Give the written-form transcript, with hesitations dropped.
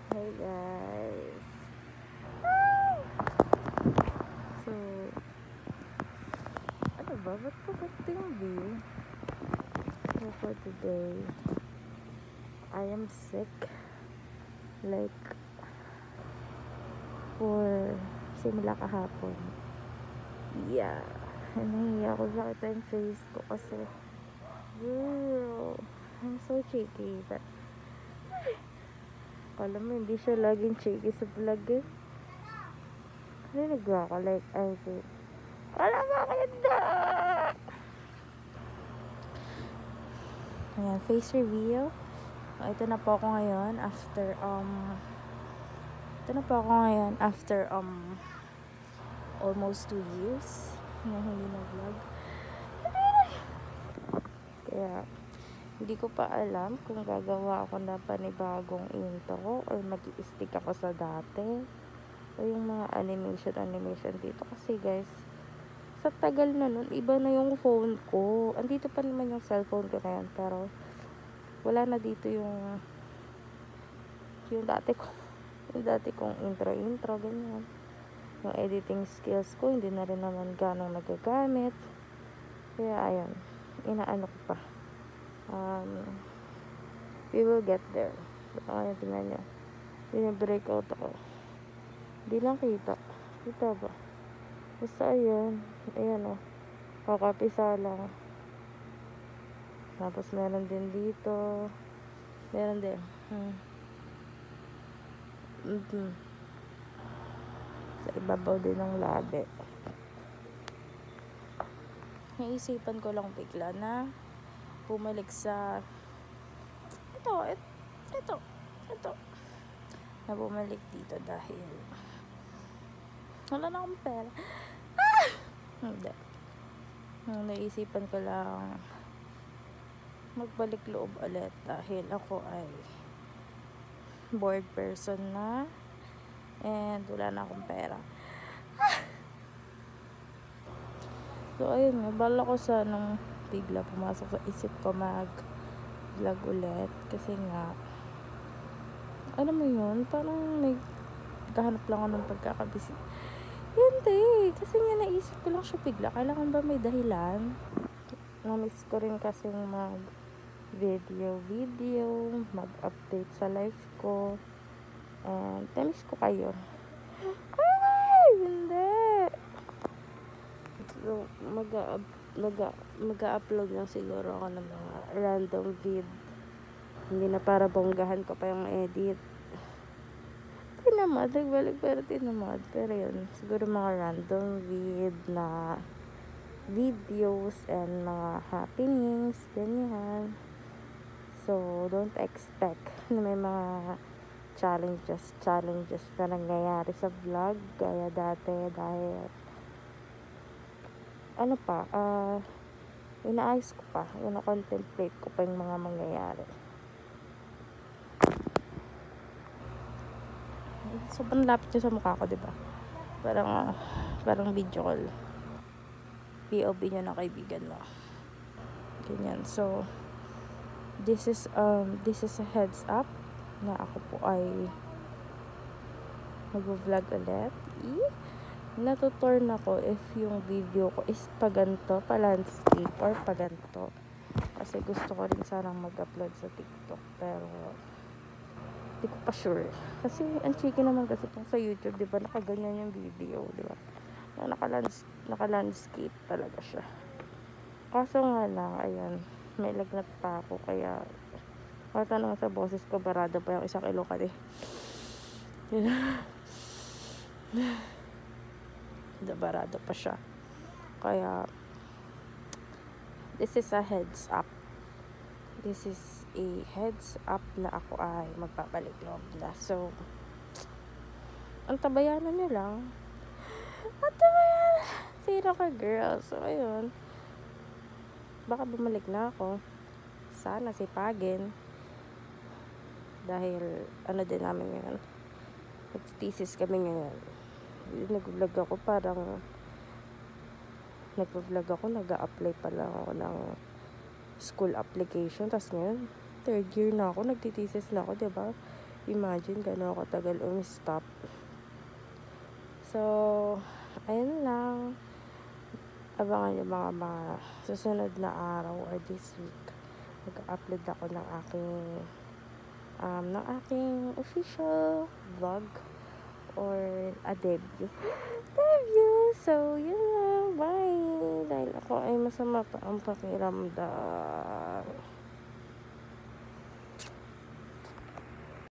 Hey guys. So, ano ba? Ba't ko ganito yung view? So for today, I am sick. Like, for simula kahapon. Yeah. Nahiya ako, sakit yung face ko kasi, girl, I'm so shaky. But, alam mo, hindi siya laging shaky sa vlog eh. Kasi nagawa ko, like, I think, alam mo, kaya ayan, face reveal. Ito na po ako ngayon after almost 2 years na hindi nag-vlog. Kaya hindi ko pa alam kung gagawa ako na panibagong intro or mag-i-stick ako sa dati o yung mga animation dito kasi guys, sa tagal na nun, iba na yung phone ko. Andito pa naman yung cellphone ko ngayon, pero wala na dito yung dati kong intro ganyan. Yung editing skills ko hindi na rin naman ganong nagagamit, kaya ayun, inaano ko pa. We will get there. Ayun, tingnan nyo, breakout ako, di lang kita ba? Basta ayan o, kakapisa lang. Tapos meron din dito, meron din sa ibabaw din ng labi. Naisipan ko lang bigla na bumalik sa ito na bumalik dito dahil wala na akong pera. Hindi, naisipan ko lang magbalik loob ulit dahil ako ay bored person na and wala na akong pera. So ayun nga, bala ko sa nung bigla pumasok sa isip ko mag vlog ulit kasi nga, alam mo yun, parang naghahanap lang ako ng pagkakabisi. Hindi, kasi nga naisip ko lang siya bigla, kailangan ba may dahilan? Namiss ko rin kasi mag video, mag-update sa life ko, and namiss ko kayo. Ay, hindi. So, mag-upload lang siguro ako ng mga random vid. Hindi na para bonggahan ko pa yung edit. Nagbalik pero tinamad. Pero yun, siguro mga random vid na videos and mga happenings, ganyan. So, don't expect na may mga challenges na nangyayari sa vlog gaya dati dahil inaayos ko pa, contemplate ko pa yung mga mangyayari. Sobrang lapit niya sa mukha ko, diba? Parang video call. POV niya na kaibigan mo. Ganyan. So, this is a heads up na ako po ay mag-vlog ulit. Natuturn ako if yung video ko is paganto, pa-landscape or paganto. Kasi gusto ko rin sanang mag-upload sa TikTok, pero hindi ko pa sure. Kasi ang cheeky naman kasi kung sa YouTube, diba, nakaganyan yung video, diba? Naka-landscape talaga siya. Kaso nga lang, ayan, may lagnat pa ako, kaya matanong sa boses ko, barado pa yung 1 kilo ka eh. Barado pa siya. Kaya this is a heads up. This is a heads up na ako ay magbabalik loob na. So, ang tabayanan nyo lang. Sino ka, girl? So, ayun. Baka bumalik na ako. Sana sipagin. Dahil, din namin ngayon. Nag-thesis kami ngayon. Nag-vlog ako, nag-a-apply pa lang ako ng school application. Tapos ngayon, 3rd year na ako, nagtitesis na ako, diba? Imagine gano'n ako tagal umi-stop. So, ayun lang. Abangan yung mga susunod na araw or this week. Mag-upload ako ng aking official vlog or a debut. So, yun lang. Bye! Dahil ako ay masama pa ang pakiramdam.